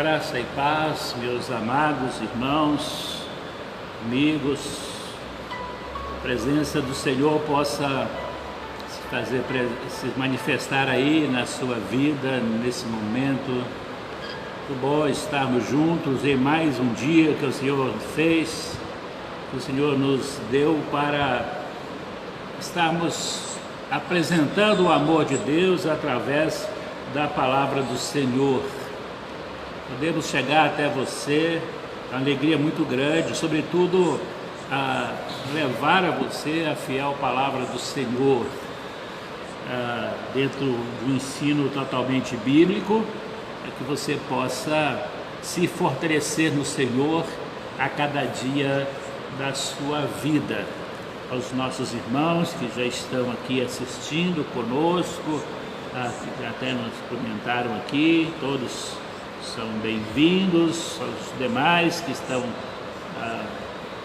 Graça e paz, meus amados irmãos, amigos, a presença do Senhor possa se manifestar aí na sua vida, nesse momento. Muito bom estarmos juntos em mais um dia que o Senhor fez, que o Senhor nos deu para estarmos apresentando o amor de Deus através da palavra do Senhor. Podemos chegar até você, uma alegria muito grande, sobretudo a levar a você a fiel palavra do Senhor, dentro do ensino totalmente bíblico, para que você possa se fortalecer no Senhor a cada dia da sua vida. Aos nossos irmãos que já estão aqui assistindo conosco, que até nos comentaram aqui, todos são bem-vindos, aos demais que estão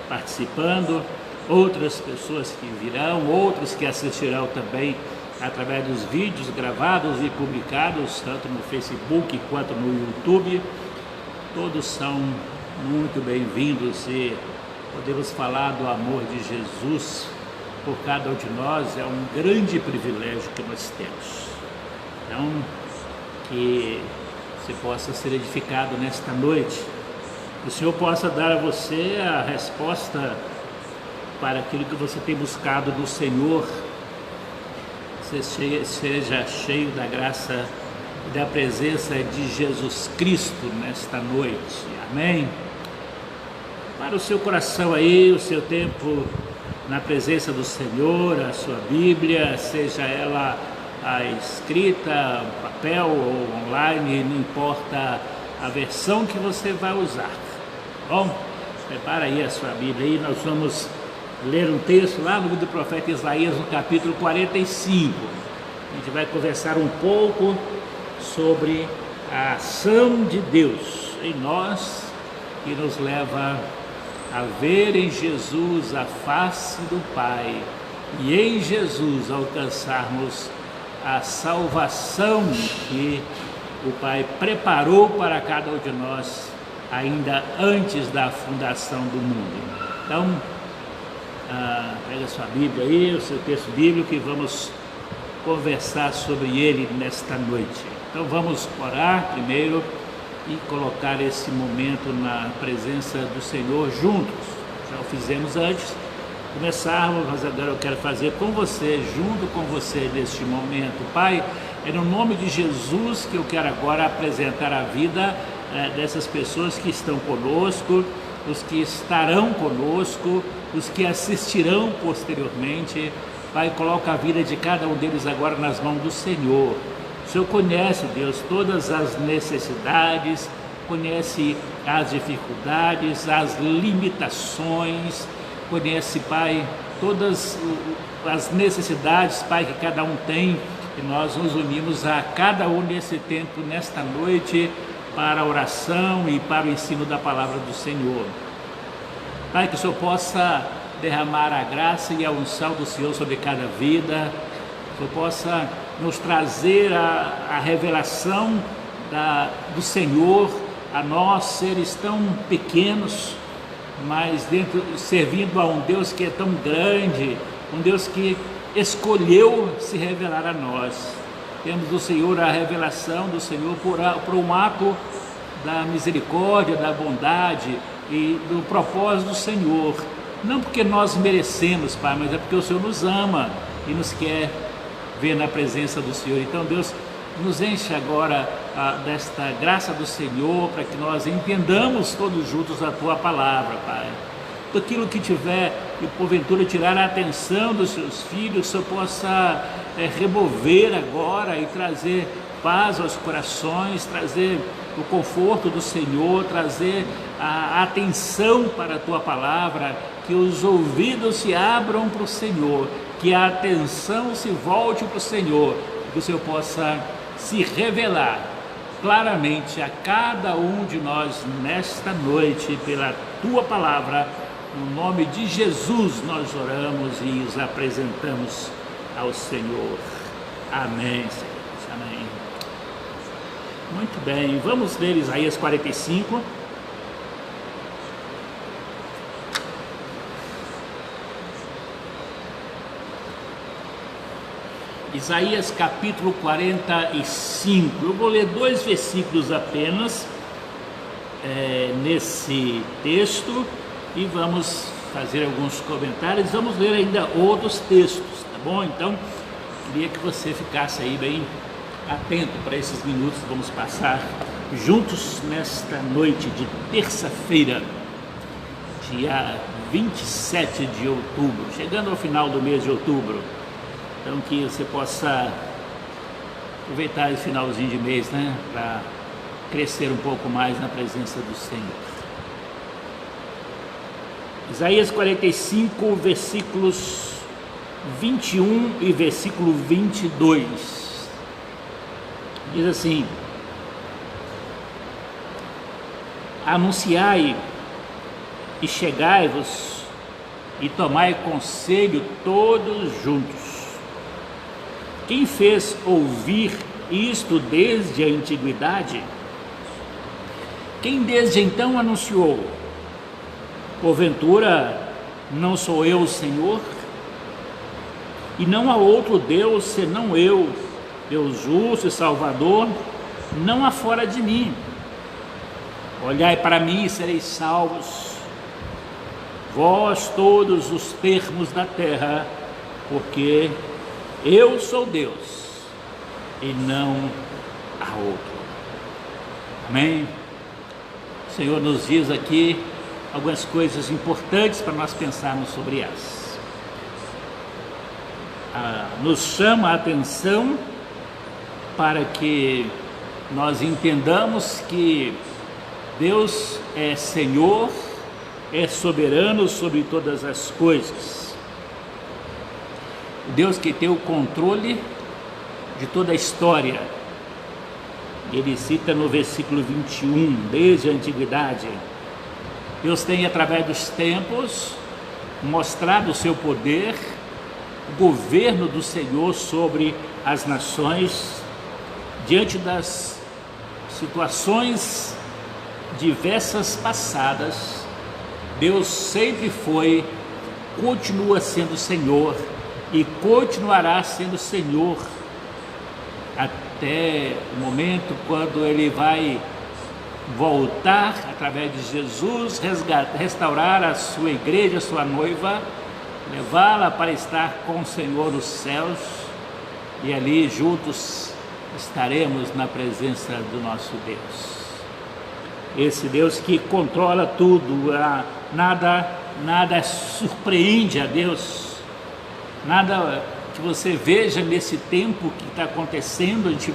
participando, outras pessoas que virão, outros que assistirão também através dos vídeos gravados e publicados, tanto no Facebook quanto no YouTube. Todos são muito bem-vindos e podemos falar do amor de Jesus por cada um de nós. É um grande privilégio que nós temos. Então, que você possa ser edificado nesta noite, que o Senhor possa dar a você a resposta para aquilo que você tem buscado do Senhor. Você seja cheio da graça e da presença de Jesus Cristo nesta noite. Amém? Para o seu coração aí, o seu tempo na presença do Senhor, a sua Bíblia, seja ela escrita, papel ou online, não importa a versão que você vai usar. Bom, prepara aí a sua Bíblia aí, nós vamos ler um texto lá no livro do profeta Isaías, no capítulo 45. A gente vai conversar um pouco sobre a ação de Deus em nós, que nos leva a ver em Jesus a face do Pai e em Jesus alcançarmos a salvação que o Pai preparou para cada um de nós ainda antes da fundação do mundo. Então, pega a sua Bíblia aí, o seu texto bíblico, e vamos conversar sobre ele nesta noite. Então vamos orar primeiro e colocar esse momento na presença do Senhor juntos. Já o fizemos antes começarmos, mas agora eu quero fazer com você, junto com você neste momento. Pai, é no nome de Jesus que eu quero agora apresentar a vida dessas pessoas que estão conosco, os que estarão conosco, os que assistirão posteriormente. Pai, coloca a vida de cada um deles agora nas mãos do Senhor. O Senhor conhece, Deus, todas as necessidades, conhece as dificuldades, as limitações, conhece, Pai, todas as necessidades, Pai, que cada um tem, e nós nos unimos a cada um nesse tempo, nesta noite, para a oração e para o ensino da palavra do Senhor. Pai, que o Senhor possa derramar a graça e a unção do Senhor sobre cada vida, que o Senhor possa nos trazer a revelação do Senhor a nós, seres tão pequenos, mas servindo a um Deus que é tão grande, um Deus que escolheu se revelar a nós. Temos do Senhor a revelação do Senhor por um ato da misericórdia, da bondade e do propósito do Senhor. Não porque nós merecemos, Pai, mas é porque o Senhor nos ama e nos quer ver na presença do Senhor. Então, Deus, nos enche agora desta graça do Senhor, para que nós entendamos todos juntos a Tua palavra, Pai. Tudo aquilo que tiver, que porventura tirar a atenção dos seus filhos, o Senhor possa remover agora e trazer paz aos corações, trazer o conforto do Senhor, trazer a atenção para a Tua palavra, que os ouvidos se abram para o Senhor, que a atenção se volte para o Senhor, que o Senhor possa se revelar claramente a cada um de nós nesta noite, pela Tua palavra. No nome de Jesus nós oramos e os apresentamos ao Senhor. Amém, Senhor. Amém. Muito bem, vamos ler Isaías 45. Isaías capítulo 45. Eu vou ler 2 versículos apenas nesse texto e vamos fazer alguns comentários. Vamos ler ainda outros textos, tá bom? Então, queria que você ficasse aí bem atento para esses minutos que vamos passar juntos nesta noite de terça-feira, dia 27 de outubro, chegando ao final do mês de outubro. Então, que você possa aproveitar esse finalzinho de mês, né, para crescer um pouco mais na presença do Senhor. Isaías 45, versículos 21 e versículo 22. Diz assim: anunciai e chegai-vos e tomai conselho todos juntos. Quem fez ouvir isto desde a antiguidade? Quem desde então anunciou? Porventura, não sou eu o Senhor? E não há outro Deus senão eu, Deus justo e Salvador, não há fora de mim. Olhai para mim e sereis salvos, vós todos os termos da terra, porque eu sou Deus e não há outro. Amém? O Senhor nos diz aqui algumas coisas importantes para nós pensarmos sobre elas. Nos chama a atenção para que nós entendamos que Deus é Senhor, é soberano sobre todas as coisas. Deus que tem o controle de toda a história. Ele cita no versículo 21, desde a antiguidade. Deus tem, através dos tempos, mostrado o seu poder, o governo do Senhor sobre as nações, diante das situações diversas passadas. Deus sempre foi, continua sendo Senhor e continuará sendo Senhor até o momento quando Ele vai voltar através de Jesus, restaurar a sua igreja, a sua noiva, levá-la para estar com o Senhor nos céus, e ali juntos estaremos na presença do nosso Deus. Esse Deus que controla tudo, nada surpreende a Deus, nada que você veja nesse tempo que está acontecendo. A gente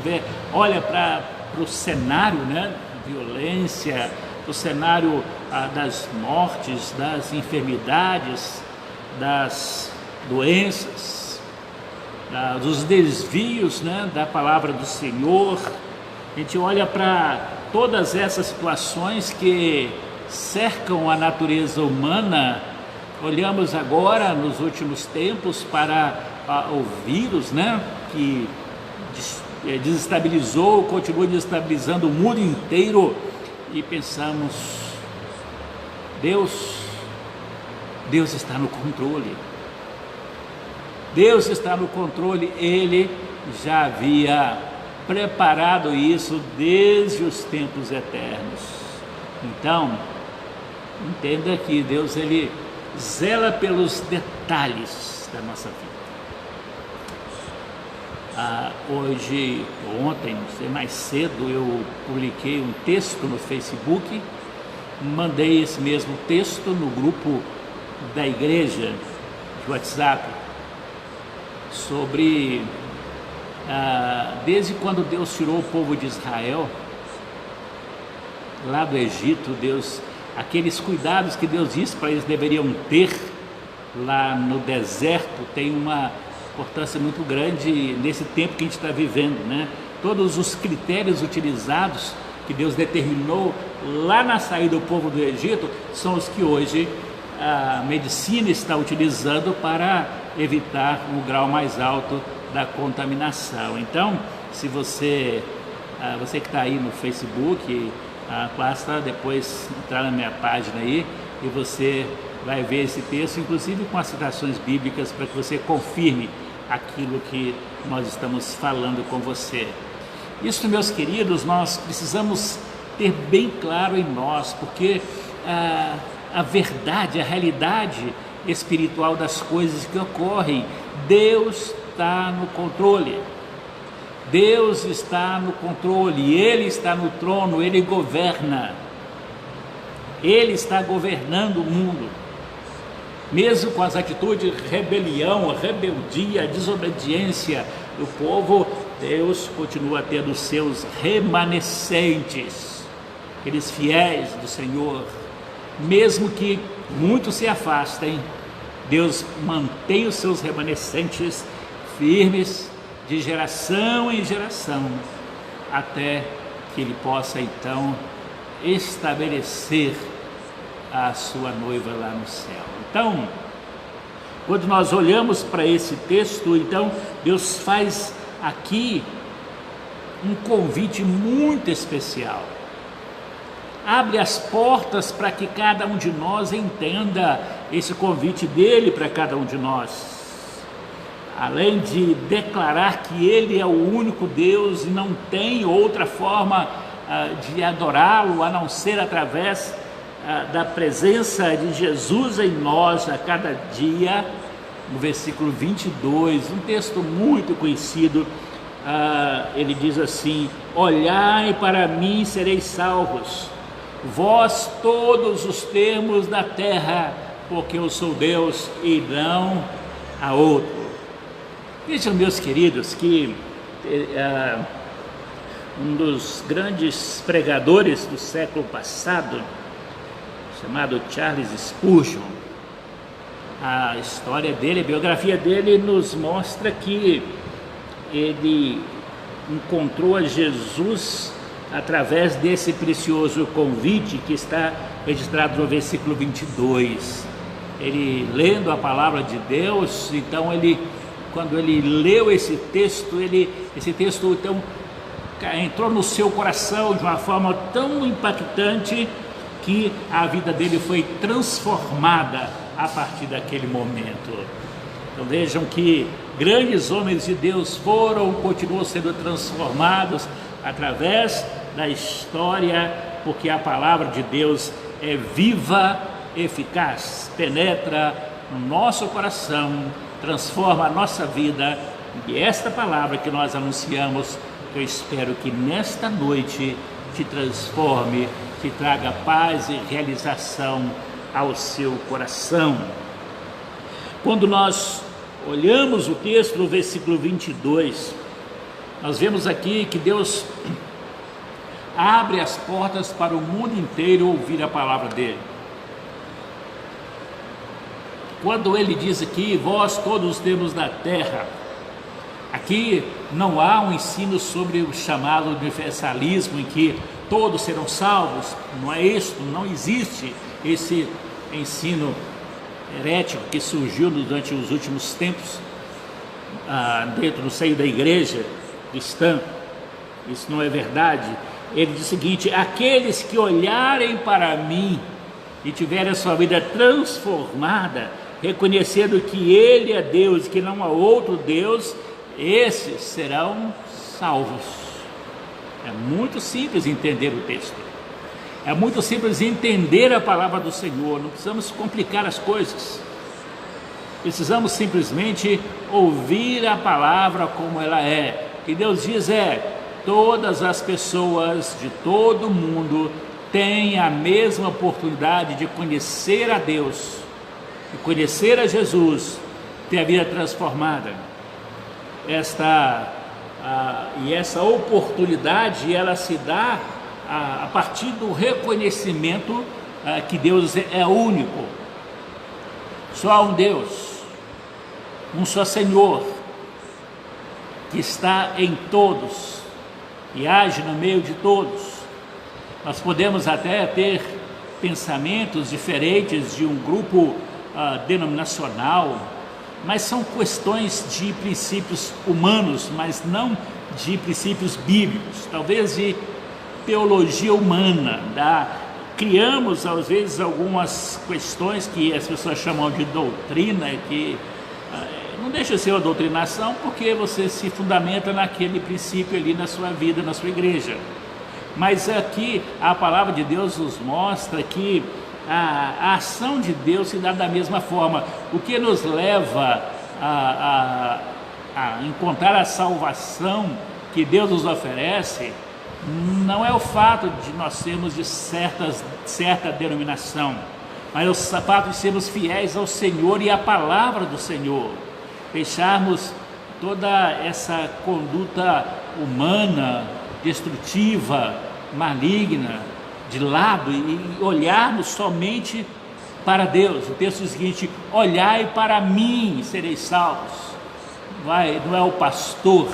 olha para o cenário, né? Violência, o cenário das mortes, das enfermidades, das doenças, dos desvios, né, da palavra do Senhor. A gente olha para todas essas situações que cercam a natureza humana. Olhamos agora, nos últimos tempos, para o vírus, né, que desestabilizou, continua desestabilizando o mundo inteiro, e pensamos: Deus está no controle. Deus está no controle. Ele já havia preparado isso desde os tempos eternos. Então, entenda que Deus, Ele zela pelos detalhes da nossa vida. Ontem, não sei, mais cedo, eu publiquei um texto no Facebook, mandei esse mesmo texto no grupo da igreja de WhatsApp, sobre desde quando Deus tirou o povo de Israel lá do Egito, aqueles cuidados que Deus disse para eles deveriam ter lá no deserto, tem uma importância muito grande nesse tempo que a gente está vivendo, né? Todos os critérios utilizados que Deus determinou lá na saída do povo do Egito são os que hoje a medicina está utilizando para evitar um grau mais alto da contaminação. Então, se você Você que está aí no Facebook, basta depois entrar na minha página aí e você vai ver esse texto, inclusive com as citações bíblicas, para que você confirme aquilo que nós estamos falando com você. Isso, meus queridos, nós precisamos ter bem claro em nós, porque a verdade, a realidade espiritual das coisas que ocorrem, Deus está no controle. Deus está no controle, Ele está no trono, Ele governa. Ele está governando o mundo. Mesmo com as atitudes de rebelião, rebeldia, desobediência do povo, Deus continua tendo seus remanescentes, aqueles fiéis do Senhor. Mesmo que muitos se afastem, Deus mantém os seus remanescentes firmes de geração em geração, até que Ele possa então estabelecer a sua noiva lá no céu. Então, quando nós olhamos para esse texto, então Deus faz aqui um convite muito especial. Abre as portas para que cada um de nós entenda esse convite dele para cada um de nós. Além de declarar que Ele é o único Deus e não tem outra forma de adorá-lo a não ser através da presença de Jesus em nós a cada dia, no versículo 22, um texto muito conhecido, ele diz assim: olhai para mim e sereis salvos, vós todos os termos da terra, porque eu sou Deus e não há outro. Vejam, meus queridos, que um dos grandes pregadores do século passado, chamado Charles Spurgeon, a história dele, a biografia dele nos mostra que ele encontrou a Jesus através desse precioso convite que está registrado no versículo 22. Ele, lendo a palavra de Deus, então quando ele leu esse texto então entrou no seu coração de uma forma tão impactante que a vida dele foi transformada a partir daquele momento. Então vejam que grandes homens de Deus continuam sendo transformados através da história, porque a palavra de Deus é viva, eficaz, penetra no nosso coração, transforma a nossa vida. E esta palavra que nós anunciamos, eu espero que nesta noite te transforme, te traga paz e realização ao seu coração. Quando nós olhamos o texto no versículo 22, nós vemos aqui que Deus abre as portas para o mundo inteiro ouvir a palavra dele. Quando ele diz aqui, vós todos os termos da terra, aqui não há um ensino sobre o chamado universalismo, em que todos serão salvos. Não é isso, não existe esse ensino herético que surgiu durante os últimos tempos dentro do seio da igreja cristã. Isso não é verdade. Ele diz o seguinte: aqueles que olharem para mim e tiverem a sua vida transformada, reconhecendo que Ele é Deus e que não há outro Deus, esses serão salvos. É muito simples entender o texto, é muito simples entender a palavra do Senhor. Não precisamos complicar as coisas, precisamos simplesmente ouvir a palavra como ela é. O que Deus diz é: todas as pessoas de todo o mundo têm a mesma oportunidade de conhecer a Deus, de conhecer a Jesus, ter a vida transformada. E essa oportunidade, ela se dá a partir do reconhecimento que Deus é único. Só há um Deus, um só Senhor, que está em todos e age no meio de todos. Nós podemos até ter pensamentos diferentes de um grupo denominacional, mas são questões de princípios humanos, mas não de princípios bíblicos, talvez de teologia humana. Criamos às vezes algumas questões que as pessoas chamam de doutrina, que não deixa de ser uma doutrinação, porque você se fundamenta naquele princípio ali na sua vida, na sua igreja. Mas aqui a palavra de Deus nos mostra que a ação de Deus se dá da mesma forma. O que nos leva a encontrar a salvação que Deus nos oferece não é o fato de nós sermos de certa denominação, mas o fato de sermos fiéis ao Senhor e à palavra do Senhor, deixarmos toda essa conduta humana, destrutiva, maligna, de lado e olharmos somente para Deus. O texto diz o seguinte: olhai para mim e sereis salvos. Não é o pastor,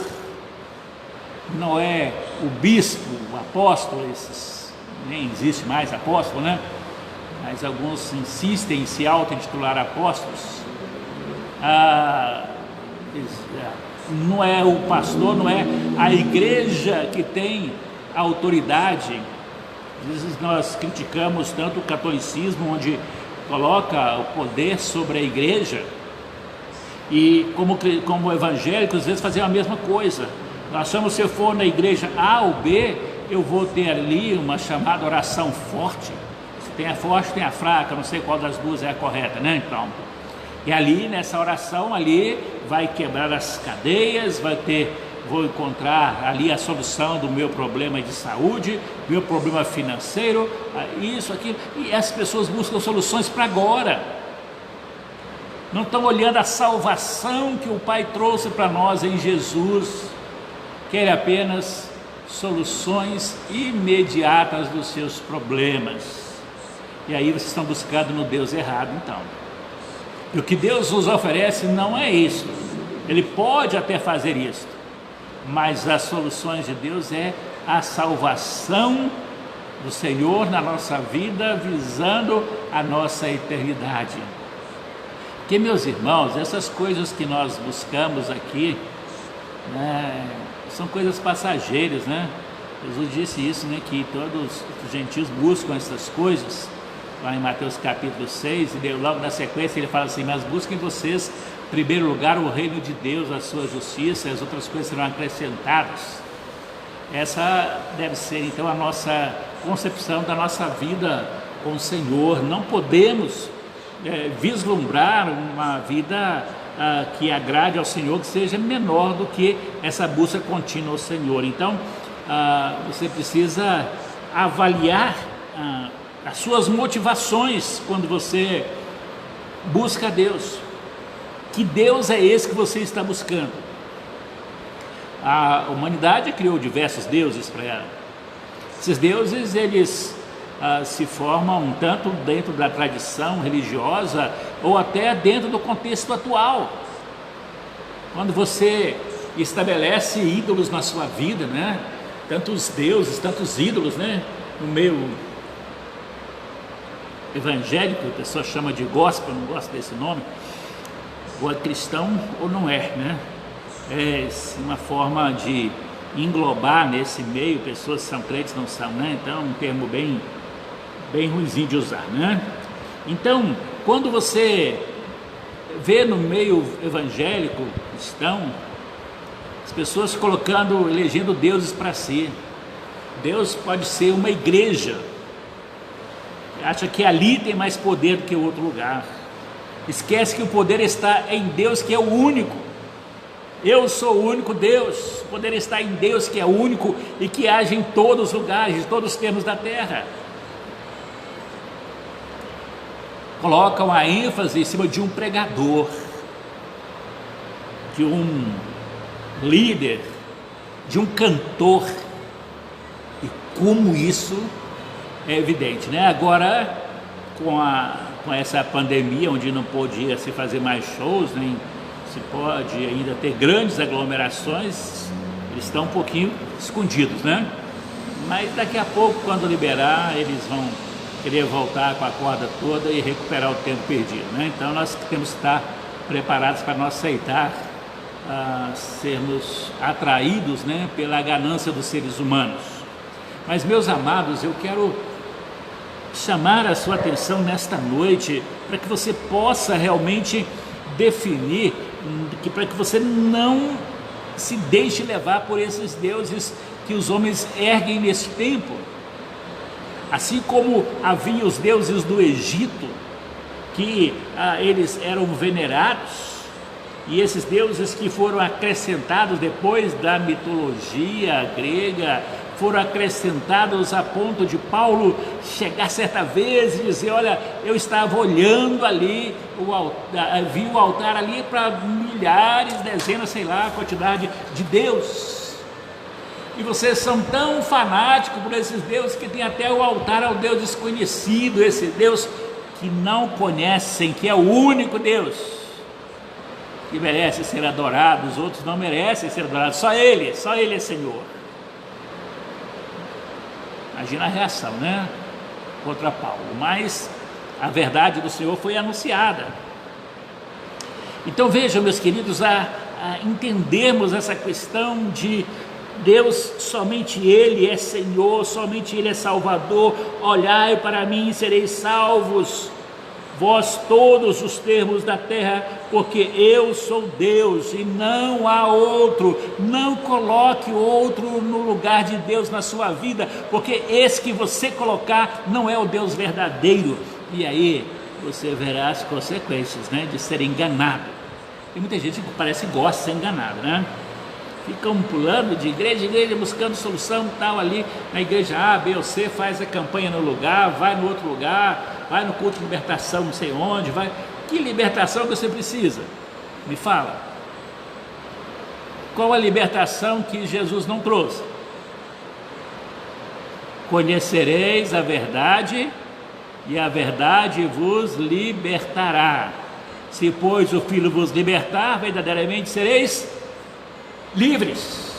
não é o bispo, o apóstolo, nem existe mais apóstolo, né? Mas alguns insistem em se auto-intitular apóstolos. Não é o pastor, não é a igreja que tem a autoridade. Às vezes nós criticamos tanto o catolicismo, onde coloca o poder sobre a igreja, e como evangélicos às vezes fazem a mesma coisa. Nós achamos que se eu for na igreja A ou B, eu vou ter ali uma chamada oração forte. Se tem a forte, tem a fraca, não sei qual das duas é a correta, né? Então, e ali nessa oração ali vai quebrar as cadeias, vou encontrar ali a solução do meu problema de saúde, meu problema financeiro, isso, aquilo. E as pessoas buscam soluções para agora. Não estão olhando a salvação que o Pai trouxe para nós em Jesus. Querem apenas soluções imediatas dos seus problemas. E aí vocês estão buscando no Deus errado, então. E o que Deus nos oferece não é isso. Ele pode até fazer isso, mas as soluções de Deus é a salvação do Senhor na nossa vida, visando a nossa eternidade. Porque, meus irmãos, essas coisas que nós buscamos aqui, né, são coisas passageiras, né? Jesus disse isso, né, que todos os gentios buscam essas coisas, lá em Mateus capítulo 6, e logo na sequência ele fala assim: mas busquem vocês, em primeiro lugar, o reino de Deus, a sua justiça, e as outras coisas serão acrescentadas. Essa deve ser então a nossa concepção da nossa vida com o Senhor. Não podemos vislumbrar uma vida que agrade ao Senhor, que seja menor do que essa busca contínua ao Senhor. Então você precisa avaliar as suas motivações quando você busca a Deus. Que Deus é esse que você está buscando? A humanidade criou diversos deuses para ela. Esses deuses, eles se formam tanto dentro da tradição religiosa ou até dentro do contexto atual. Quando você estabelece ídolos na sua vida, né? Tantos deuses, tantos ídolos, né? No meio evangélico, a pessoa chama de gospel, não gosto desse nome, ou é cristão ou não é, né? É uma forma de englobar nesse meio pessoas que são crentes, não são, né? Então, um termo bem ruimzinho de usar, né? Então, quando você vê no meio evangélico cristão as pessoas elegendo deuses para si. Deus pode ser uma igreja, acha que ali tem mais poder do que outro lugar, esquece que o poder está em Deus, que é o único. Eu sou o único Deus. O poder está em Deus, que é único e que age em todos os lugares, em todos os termos da terra. Colocam a ênfase em cima de um pregador, de um líder, de um cantor. E como isso é evidente, né? Agora, com essa pandemia, onde não podia se fazer mais shows, nem se pode ainda ter grandes aglomerações, eles estão um pouquinho escondidos, né? Mas daqui a pouco, quando liberar, eles vão querer voltar com a corda toda e recuperar o tempo perdido, né? Então nós temos que estar preparados para não aceitar sermos atraídos, né, pela ganância dos seres humanos. Mas, meus amados, eu quero chamar a sua atenção nesta noite para que você possa realmente definir, para que você não se deixe levar por esses deuses que os homens erguem nesse tempo. Assim como havia os deuses do Egito, que eles eram venerados, e esses deuses que foram acrescentados depois da mitologia grega, foram acrescentados a ponto de Paulo chegar certa vez e dizer: olha, eu estava olhando ali, vi o altar ali para milhares, dezenas, sei lá, a quantidade de Deus. E vocês são tão fanáticos por esses deuses que tem até o altar ao Deus desconhecido, esse Deus que não conhecem, que é o único Deus que merece ser adorado. Os outros não merecem ser adorados, só Ele é Senhor. Imagina a reação, né, contra Paulo. Mas a verdade do Senhor foi anunciada. Então vejam, meus queridos, a entendermos essa questão de Deus, somente Ele é Senhor, somente Ele é Salvador. Olhai para mim e sereis salvos, vós todos os termos da terra, porque eu sou Deus e não há outro. Não coloque outro no lugar de Deus na sua vida, porque esse que você colocar não é o Deus verdadeiro. E aí você verá as consequências, né, de ser enganado. Tem muita gente que parece que gosta de ser enganado, né? Ficam pulando de igreja em igreja, buscando solução tal ali na igreja A, B ou C, faz a campanha no lugar, vai no outro lugar, vai no culto de libertação não sei onde, vai. Que libertação que você precisa? Me fala. Qual a libertação que Jesus não trouxe? Conhecereis a verdade e a verdade vos libertará. Se, pois, o Filho vos libertar, verdadeiramente sereis livres.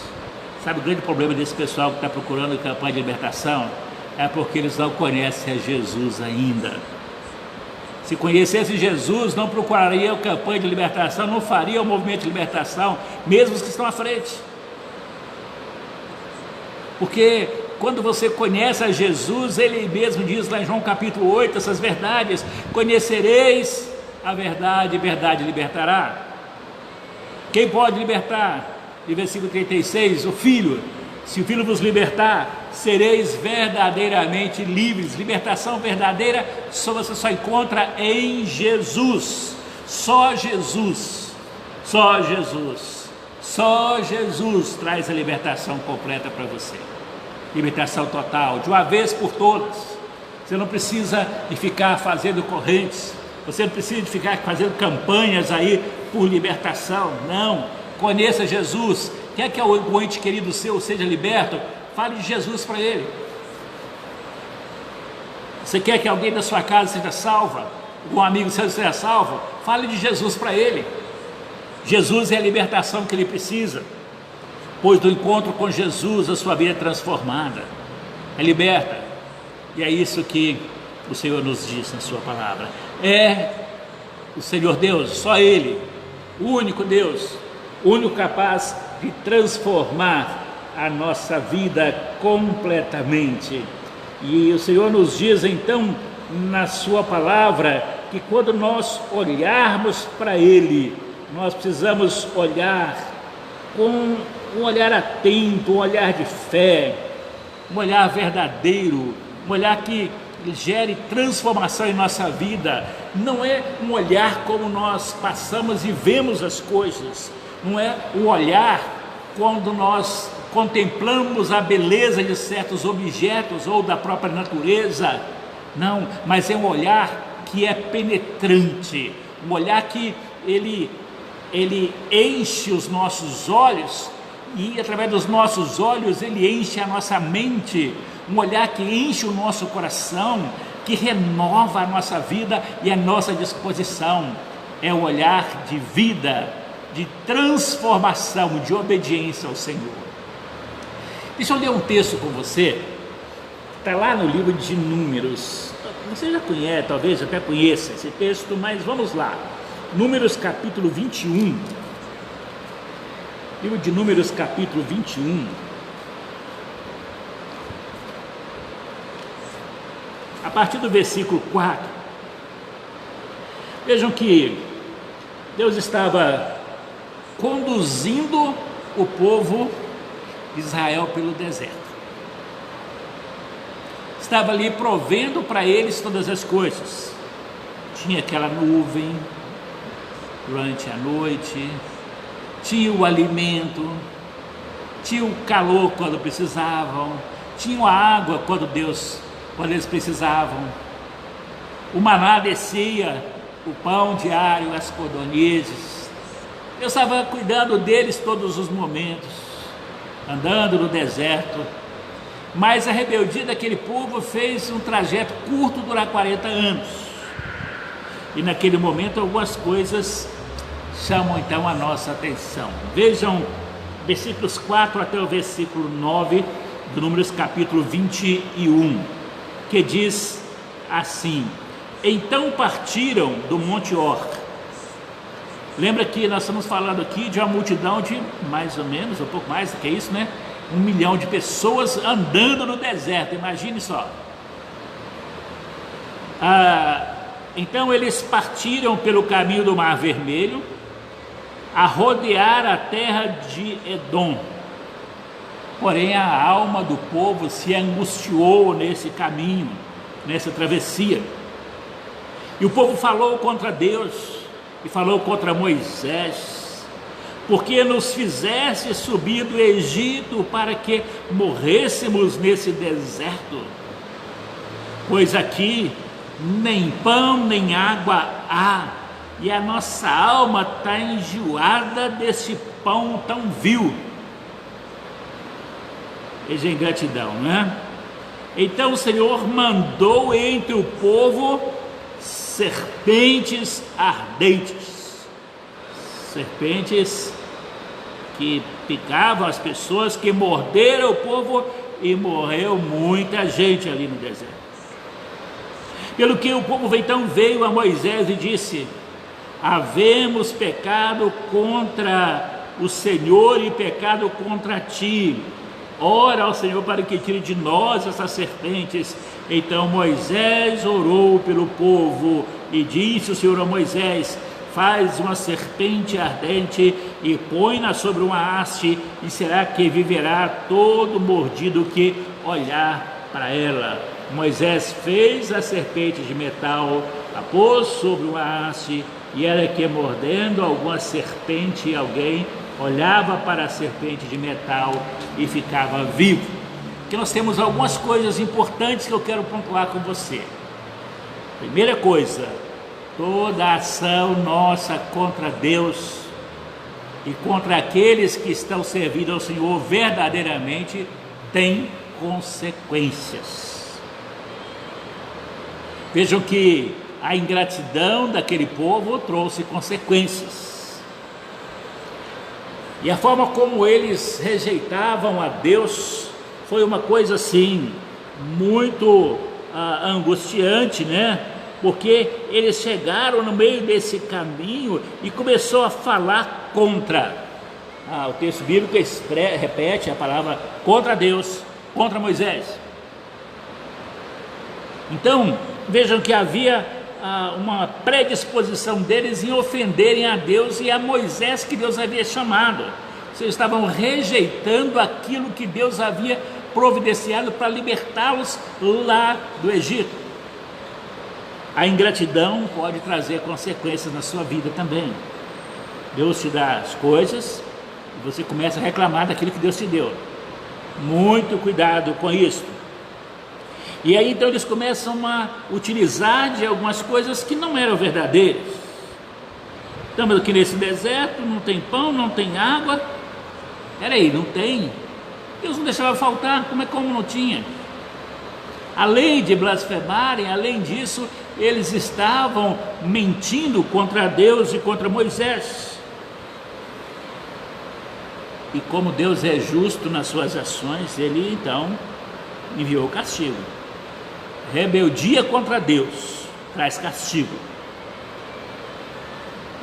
Sabe o grande problema desse pessoal que está procurando campanha de libertação? É porque eles não conhecem a Jesus ainda. Se conhecesse Jesus, não procurariam campanha de libertação, não fariam o movimento de libertação, mesmo os que estão à frente. Porque quando você conhece a Jesus, Ele mesmo diz lá em João capítulo 8, essas verdades: conhecereis a verdade, e verdade libertará. Quem pode libertar? De versículo 36, o Filho. Se o Filho vos libertar, sereis verdadeiramente livres. Libertação verdadeira você só encontra em Jesus. Só Jesus, só Jesus, só Jesus traz a libertação completa para você. Libertação total, de uma vez por todas. Você não precisa de ficar fazendo correntes, você não precisa de ficar fazendo campanhas aí por libertação, não. Conheça Jesus. Quer que o ente querido seu seja liberto? Fale de Jesus para ele. Você quer que alguém da sua casa seja salva? Um amigo seu seja salvo? Fale de Jesus para ele. Jesus é a libertação que ele precisa, pois do encontro com Jesus a sua vida é transformada, é liberta. E é isso que o Senhor nos diz na sua palavra. É o Senhor Deus, só Ele, o único Deus, o único capaz de transformar a nossa vida completamente. E o Senhor nos diz então na sua palavra que quando nós olharmos para Ele, nós precisamos olhar com um olhar atento, um olhar de fé, um olhar verdadeiro, um olhar que gere transformação em nossa vida. Não é um olhar como nós passamos e vemos as coisas, não é um olhar quando nós contemplamos a beleza de certos objetos ou da própria natureza, não, mas é um olhar que é penetrante, um olhar que ele enche os nossos olhos e através dos nossos olhos ele enche a nossa mente, um olhar que enche o nosso coração, que renova a nossa vida e a nossa disposição. É um olhar de vida, de transformação, de obediência ao Senhor. Deixa eu ler um texto com você, está lá no livro de Números. Você já conhece, talvez até conheça esse texto, mas vamos lá. Números capítulo 21. Livro de Números capítulo 21. A partir do versículo 4. Vejam que Deus estava conduzindo o povo de Israel pelo deserto. Estava ali provendo para eles todas as coisas. Tinha aquela nuvem durante a noite, tinha o alimento, tinha o calor quando precisavam, tinha a água quando eles precisavam. O maná descia, o pão diário, as codornizes. Deus estava cuidando deles todos os momentos, andando no deserto. Mas a rebeldia daquele povo fez um trajeto curto durar 40 anos. E naquele momento algumas coisas chamam então a nossa atenção. Vejam versículos 4 até o versículo 9 do Números capítulo 21, que diz assim: Então partiram do Monte Hor. Lembra que nós estamos falando aqui de uma multidão de mais ou menos, um pouco mais do que isso, né? 1 milhão de pessoas andando no deserto, imagine só. Então eles partiram pelo caminho do Mar Vermelho, a rodear a terra de Edom. Porém a alma do povo se angustiou nesse caminho, nessa travessia. E o povo falou contra Deus, e falou contra Moisés: porque nos fizeste subir do Egito para que morrêssemos nesse deserto? Pois aqui nem pão nem água há, e a nossa alma está enjoada desse pão tão vil. Veja a ingratidão, né? Então o Senhor mandou entre o povo serpentes ardentes. Serpentes que picavam as pessoas, que morderam o povo, e morreu muita gente ali no deserto. Pelo que o povo então veio a Moisés e disse: havemos pecado contra o Senhor e pecado contra ti. Ora ao Senhor para que tire de nós essas serpentes. Então Moisés orou pelo povo e disse o Senhor a Moisés: faz uma serpente ardente e põe-na sobre uma haste, e será que viverá todo mordido que olhar para ela. Moisés fez a serpente de metal, a pôs sobre uma haste, e era que mordendo alguma serpente alguém olhava para a serpente de metal e ficava vivo. Aqui nós temos algumas coisas importantes que eu quero pontuar com você. Primeira coisa: toda ação nossa contra Deus e contra aqueles que estão servindo ao Senhor verdadeiramente tem consequências. Vejam que a ingratidão daquele povo trouxe consequências. E a forma como eles rejeitavam a Deus foi uma coisa assim, muito angustiante, né? Porque eles chegaram no meio desse caminho e começou a falar contra. O texto bíblico repete a palavra contra Deus, contra Moisés. Então, vejam que havia uma predisposição deles em ofenderem a Deus e a Moisés que Deus havia chamado. Eles estavam rejeitando aquilo que Deus havia providenciado para libertá-los lá do Egito. A ingratidão pode trazer consequências na sua vida também. Deus te dá as coisas e você começa a reclamar daquilo que Deus te deu. Muito cuidado com isso. E aí então eles começam a utilizar de algumas coisas que não eram verdadeiras. Estamos aqui nesse deserto, não tem pão, não tem água. Peraí, não tem? Deus não deixava faltar, como não tinha? Além de blasfemarem, além disso, eles estavam mentindo contra Deus e contra Moisés. E como Deus é justo nas suas ações, ele então enviou o castigo. Rebeldia contra Deus traz castigo.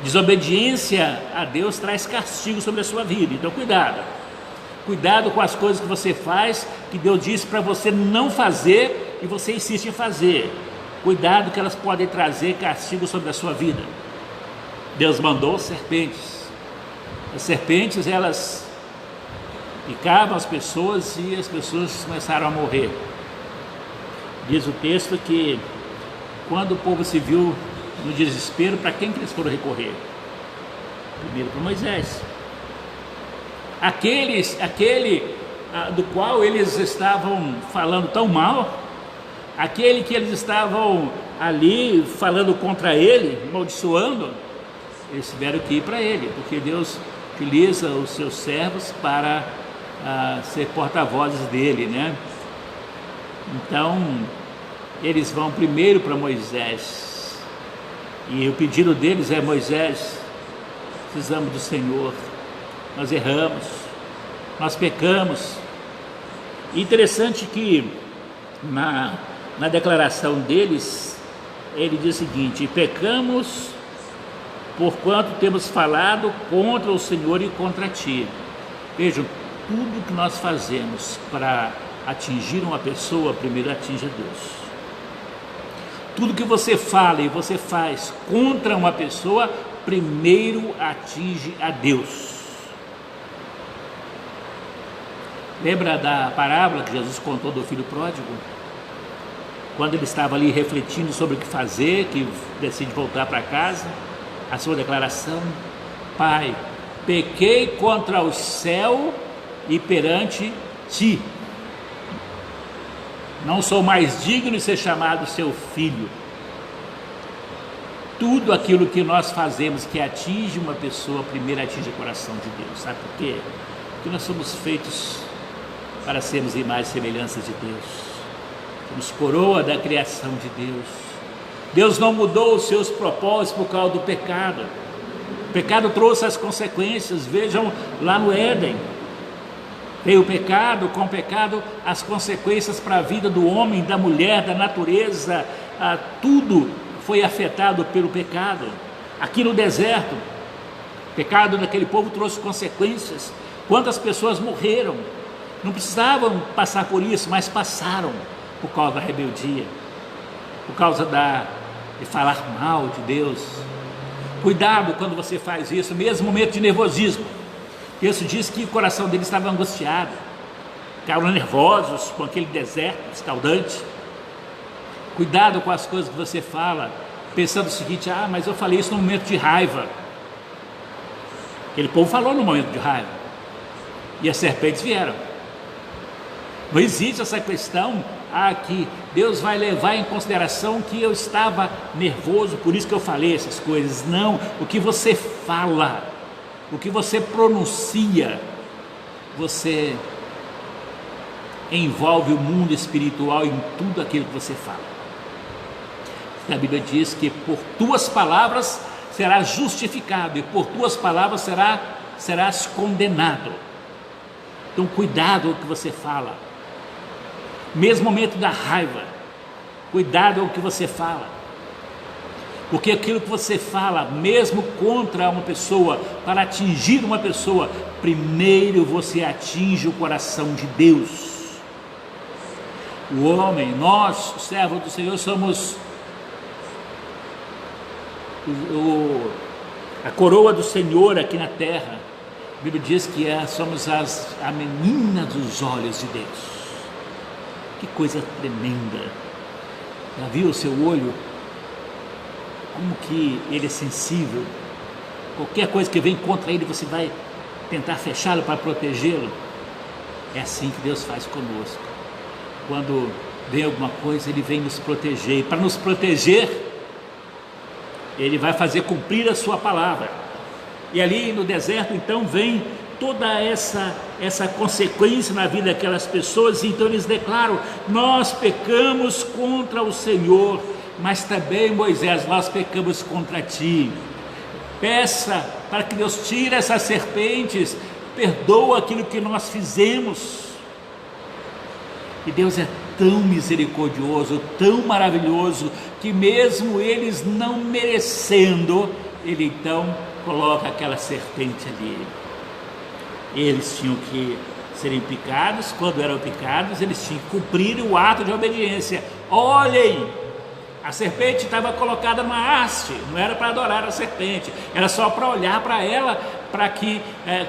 Desobediência a Deus traz castigo sobre a sua vida, então cuidado. Cuidado com as coisas que você faz, que Deus disse para você não fazer e você insiste em fazer. Cuidado que elas podem trazer castigo sobre a sua vida. Deus mandou serpentes. As serpentes, elas picavam as pessoas e as pessoas começaram a morrer. Diz o texto que quando o povo se viu no desespero, para quem que eles foram recorrer? Primeiro para Moisés. Aquele do qual eles estavam falando tão mal, aquele que eles estavam ali falando contra ele, amaldiçoando, eles tiveram que ir para ele, porque Deus utiliza os seus servos para ser porta-vozes dele, né? Então, eles vão primeiro para Moisés, e o pedido deles é: Moisés, precisamos do Senhor, nós erramos, nós pecamos. Interessante que na declaração deles, ele diz o seguinte: pecamos porquanto temos falado contra o Senhor e contra ti. Vejam, tudo que nós fazemos para atingir uma pessoa, primeiro atinge a Deus. Tudo que você fala e você faz contra uma pessoa, primeiro atinge a Deus. Lembra da parábola que Jesus contou do filho pródigo? Quando ele estava ali refletindo sobre o que fazer, que decide voltar para casa, a sua declaração: Pai, pequei contra o céu e perante ti, não sou mais digno de ser chamado seu filho. Tudo aquilo que nós fazemos que atinge uma pessoa, primeiro atinge o coração de Deus. Sabe por quê? Porque nós somos feitos para sermos imagem e semelhança de Deus. Somos coroa da criação de Deus. Deus não mudou os seus propósitos por causa do pecado. O pecado trouxe as consequências. Vejam lá no Éden. Veio o pecado, com o pecado as consequências para a vida do homem, da mulher, da natureza, tudo foi afetado pelo pecado. Aqui no deserto, o pecado daquele povo trouxe consequências. Quantas pessoas morreram? Não precisavam passar por isso, mas passaram por causa da rebeldia, por causa de falar mal de Deus. Cuidado quando você faz isso, mesmo no momento de nervosismo. O texto diz que o coração deles estava angustiado, ficaram nervosos com aquele deserto escaldante. Cuidado com as coisas que você fala, pensando o seguinte: mas eu falei isso no momento de raiva. Aquele povo falou no momento de raiva, e as serpentes vieram. Não existe essa questão que Deus vai levar em consideração que eu estava nervoso, por isso que eu falei essas coisas. Não, o que você fala, o que você pronuncia, você envolve o mundo espiritual em tudo aquilo que você fala. A Bíblia diz que por tuas palavras serás justificado e por tuas palavras serás condenado. Então cuidado com o que você fala. Mesmo no momento da raiva, cuidado com o que você fala. Porque aquilo que você fala, mesmo contra uma pessoa, para atingir uma pessoa, primeiro você atinge o coração de Deus. O homem, nós, servos do Senhor, somos a coroa do Senhor aqui na terra. A Bíblia diz que somos a menina dos olhos de Deus. Que coisa tremenda. Já viu o seu olho? Como que ele é sensível? Qualquer coisa que vem contra ele, você vai tentar fechá-lo para protegê-lo. É assim que Deus faz conosco. Quando vem alguma coisa, ele vem nos proteger. E para nos proteger, ele vai fazer cumprir a sua palavra. E ali no deserto, então, vem toda essa consequência na vida daquelas pessoas. Então eles declaram: nós pecamos contra o Senhor, mas também, Moisés, nós pecamos contra ti. Peça para que Deus tire essas serpentes, perdoa aquilo que nós fizemos. E Deus é tão misericordioso, tão maravilhoso, que mesmo eles não merecendo, ele então coloca aquela serpente ali. Eles tinham que serem picados, quando eram picados, eles tinham que cumprir o ato de obediência. Olhem, a serpente estava colocada numa haste, não era para adorar a serpente, era só para olhar para ela, para que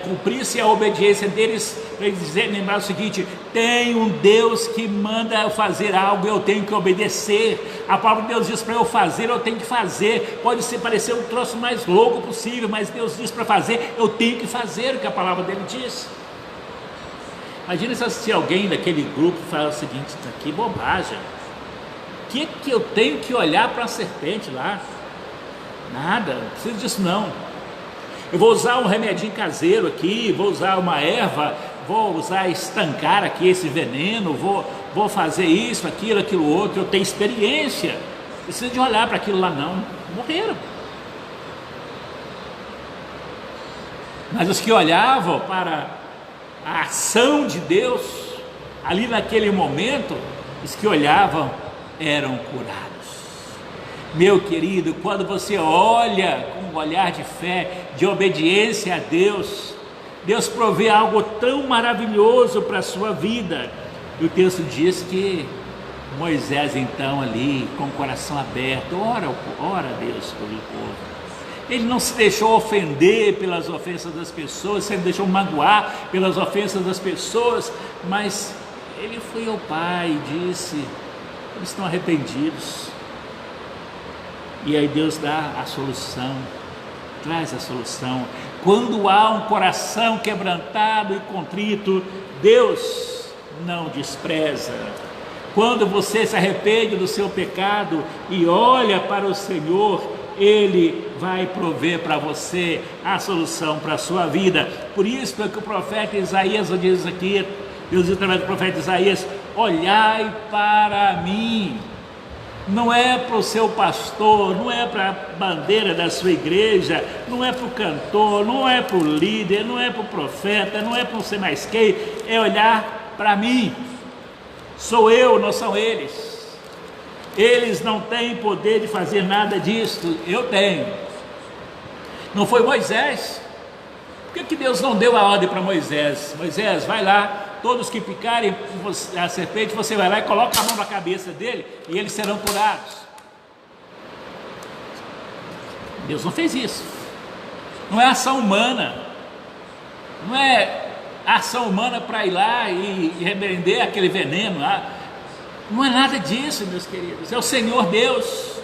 cumprisse a obediência deles, para eles lembrar o seguinte: tem um Deus que manda eu fazer algo, eu tenho que obedecer. A palavra de Deus diz para eu fazer, eu tenho que fazer. Pode parecer um troço mais louco possível, mas Deus diz para fazer, eu tenho que fazer o que a palavra dele diz. Imagina se alguém daquele grupo fala o seguinte: isso aqui é bobagem, que eu tenho que olhar para a serpente lá? Nada, não preciso disso não. Eu vou usar um remedinho caseiro aqui, vou usar uma erva, vou usar estancar aqui esse veneno, vou fazer isso, aquilo outro. Eu tenho experiência, não precisa de olhar para aquilo lá não. Morreram. Mas os que olhavam para a ação de Deus ali naquele momento, os que olhavam eram curados. Meu querido, quando você olha com um olhar de fé, de obediência a Deus, Deus provê algo tão maravilhoso para a sua vida. E o texto diz que Moisés então ali, com o coração aberto, ora a Deus pelo povo. Ele não se deixou ofender pelas ofensas das pessoas, ele não deixou magoar pelas ofensas das pessoas, mas ele foi ao Pai e disse: eles estão arrependidos. E aí Deus dá a solução, traz a solução. Quando há um coração quebrantado e contrito, Deus não despreza. Quando você se arrepende do seu pecado e olha para o Senhor, Ele vai prover para você a solução para a sua vida. Por isso é que o profeta Isaías diz aqui, Deus diz através do profeta Isaías: olhai para mim. Não é para o seu pastor, não é para a bandeira da sua igreja, não é para o cantor, não é para o líder, não é para o profeta, não é para o ser mais quem, é olhar para mim. Sou eu, não são eles. Eles não têm poder de fazer nada disso, eu tenho. Não foi Moisés? Por que Deus não deu a ordem para Moisés? Moisés, vai lá, todos que picarem a serpente, você vai lá e coloca a mão na cabeça dele e eles serão curados. Deus não fez isso. Não é ação humana. Não é ação humana para ir lá e repreender aquele veneno lá. Não é nada disso, meus queridos. É o Senhor Deus.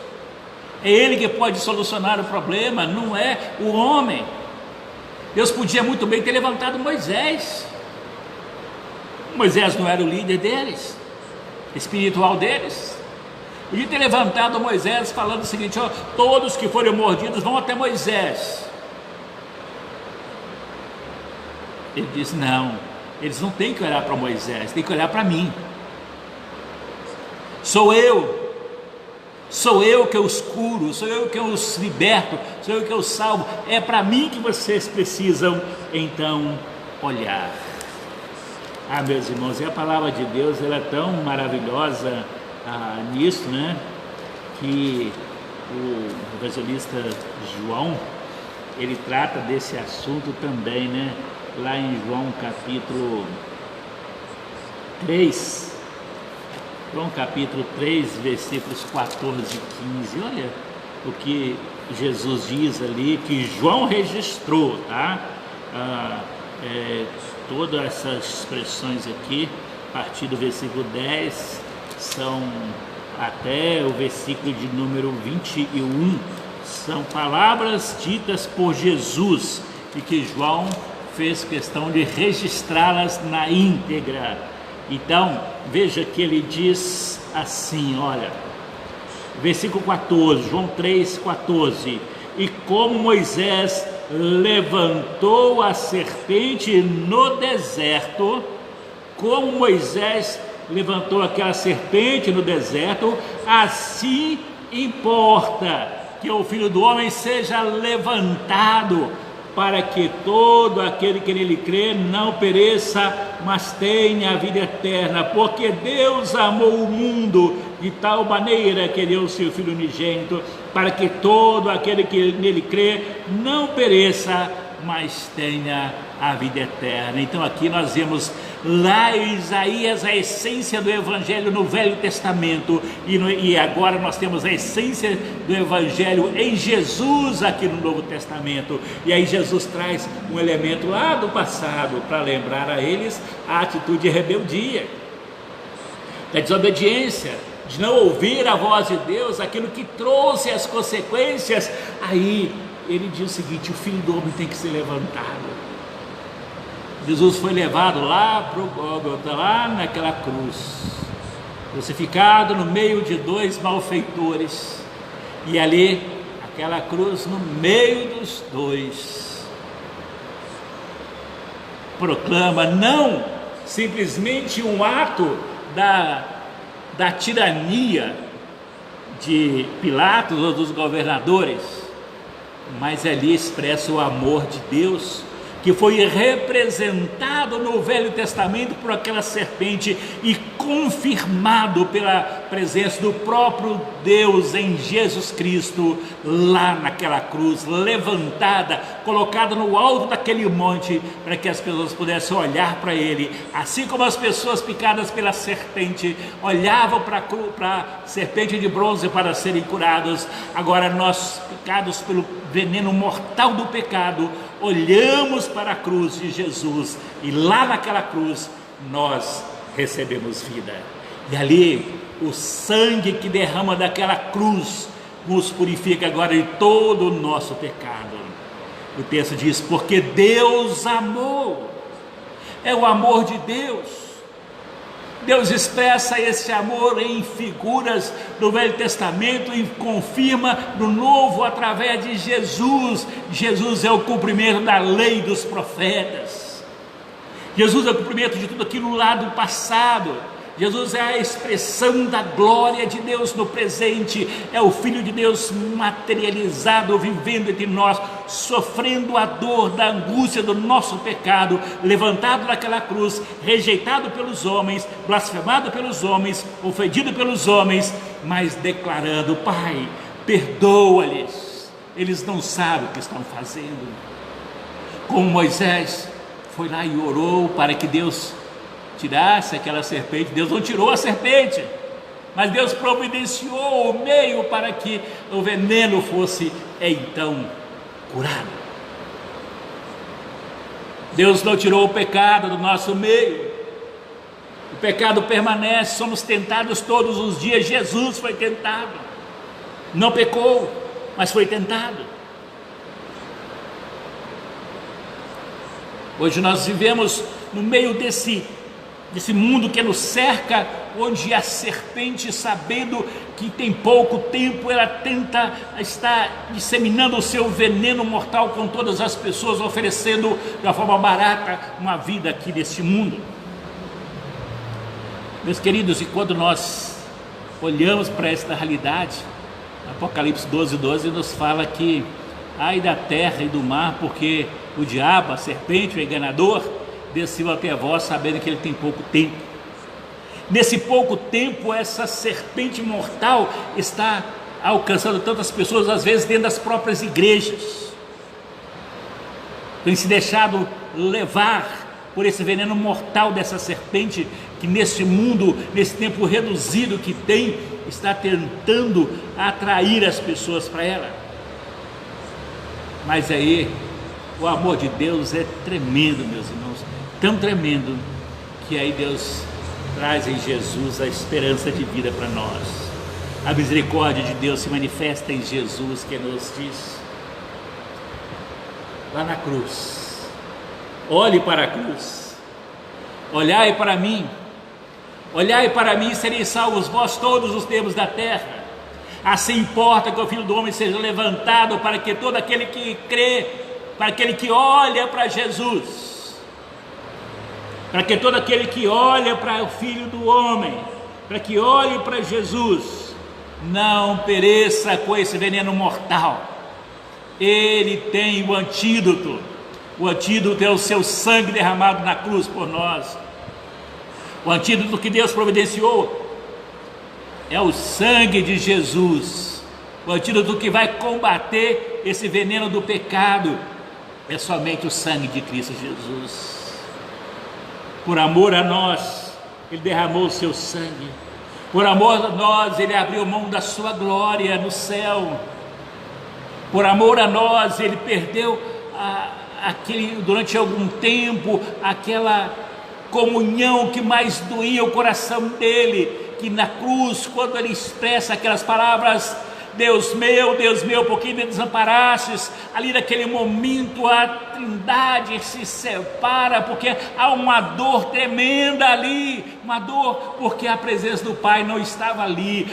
É Ele que pode solucionar o problema, não é o homem. Deus podia muito bem ter levantado Moisés. Moisés não era o líder deles, espiritual deles. Podia ter levantado Moisés falando o seguinte: ó, todos que forem mordidos vão até Moisés. Ele disse: não, eles não têm que olhar para Moisés, têm que olhar para mim. Sou eu que os curo, sou eu que os liberto, sou eu que os salvo. É para mim que vocês precisam então olhar. Ah, meus irmãos, e a palavra de Deus, ela é tão maravilhosa nisso, né? Que o evangelista João, ele trata desse assunto também, né? Lá em João capítulo 3, João capítulo 3, versículos 14 e 15, olha o que Jesus diz ali, que João registrou, tá? Todas essas expressões aqui, a partir do versículo 10, são até o versículo de número 21, são palavras ditas por Jesus e que João fez questão de registrá-las na íntegra. Então, veja que ele diz assim, olha, versículo 14, João 3, 14: e como Moisés levantou a serpente no deserto, como Moisés levantou aquela serpente no deserto, assim importa que o Filho do Homem seja levantado para que todo aquele que nele crê não pereça, mas tenha a vida eterna. Porque Deus amou o mundo de tal maneira que deu o seu Filho unigênito, para que todo aquele que nele crê não pereça, mas tenha a vida eterna. Então aqui nós vemos lá em Isaías a essência do Evangelho no Velho Testamento, e agora nós temos a essência do Evangelho em Jesus aqui no Novo Testamento. E aí Jesus traz um elemento lá do passado para lembrar a eles a atitude de rebeldia, da desobediência, de não ouvir a voz de Deus, aquilo que trouxe as consequências. Aí ele diz o seguinte: o Filho do Homem tem que ser levantado. Jesus foi levado lá para o Gólgota, lá naquela cruz, crucificado no meio de dois malfeitores, e ali, aquela cruz no meio dos dois, proclama não simplesmente um ato da tirania de Pilatos ou dos governadores, mas ali expressa o amor de Deus, que foi representado no Velho Testamento por aquela serpente e confirmado pela presença do próprio Deus em Jesus Cristo, lá naquela cruz, levantada, colocada no alto daquele monte, para que as pessoas pudessem olhar para ele, assim como as pessoas picadas pela serpente olhavam para a serpente de bronze para serem curados. Agora nós, picados pelo veneno mortal do pecado, olhamos para a cruz de Jesus, e lá naquela cruz nós recebemos vida. E ali o sangue que derrama daquela cruz nos purifica agora de todo o nosso pecado. O texto diz: porque Deus amou. É o amor de Deus. Deus expressa esse amor em figuras do Velho Testamento e confirma no Novo através de Jesus. Jesus é o cumprimento da lei dos profetas. Jesus é o cumprimento de tudo aquilo lá do passado. Jesus é a expressão da glória de Deus no presente, é o Filho de Deus materializado, vivendo entre nós, sofrendo a dor da angústia do nosso pecado, levantado naquela cruz, rejeitado pelos homens, blasfemado pelos homens, ofendido pelos homens, mas declarando: Pai, perdoa-lhes, eles não sabem o que estão fazendo. Como Moisés foi lá e orou para que Deus tirasse aquela serpente. Deus não tirou a serpente, mas Deus providenciou o meio para que o veneno fosse então curado. Deus não tirou o pecado do nosso meio. O pecado permanece, somos tentados todos os dias. Jesus foi tentado, não pecou, mas foi tentado. Hoje nós vivemos no meio desse mundo que nos cerca, onde a serpente, sabendo que tem pouco tempo, ela tenta estar disseminando o seu veneno mortal com todas as pessoas, oferecendo de uma forma barata uma vida aqui neste mundo. Meus queridos, e quando nós olhamos para esta realidade, Apocalipse 12:12 nos fala que ai da terra e do mar, porque o diabo, a serpente, o enganador, desceu até vós, sabendo que ele tem pouco tempo. Nesse pouco tempo, essa serpente mortal está alcançando tantas pessoas, às vezes dentro das próprias igrejas. Tem se deixado levar por esse veneno mortal dessa serpente, que nesse mundo, nesse tempo reduzido que tem, está tentando atrair as pessoas para ela. Mas aí, o amor de Deus é tremendo, meus irmãos, tão tremendo, que aí Deus traz em Jesus a esperança de vida para nós. A misericórdia de Deus se manifesta em Jesus, que nos diz lá na cruz: olhe para a cruz, olhai para mim, sereis salvos vós todos os termos da terra. Assim importa que o Filho do Homem seja levantado, para que todo aquele que crê, para aquele que olha para Jesus, para que todo aquele que olha para o Filho do Homem, para que olhe para Jesus, não pereça com esse veneno mortal, Ele tem o antídoto. O antídoto é o seu sangue derramado na cruz por nós. O antídoto que Deus providenciou é o sangue de Jesus. O antídoto que vai combater esse veneno do pecado é somente o sangue de Cristo Jesus. Por amor a nós, Ele derramou o seu sangue. Por amor a nós, Ele abriu mão da sua glória no céu. Por amor a nós, Ele perdeu durante algum tempo aquela comunhão que mais doía o coração dele, que na cruz, quando ele expressa aquelas palavras: Deus meu, por que me desamparastes? Ali naquele momento a Trindade se separa, porque há uma dor tremenda ali, uma dor porque a presença do Pai não estava ali,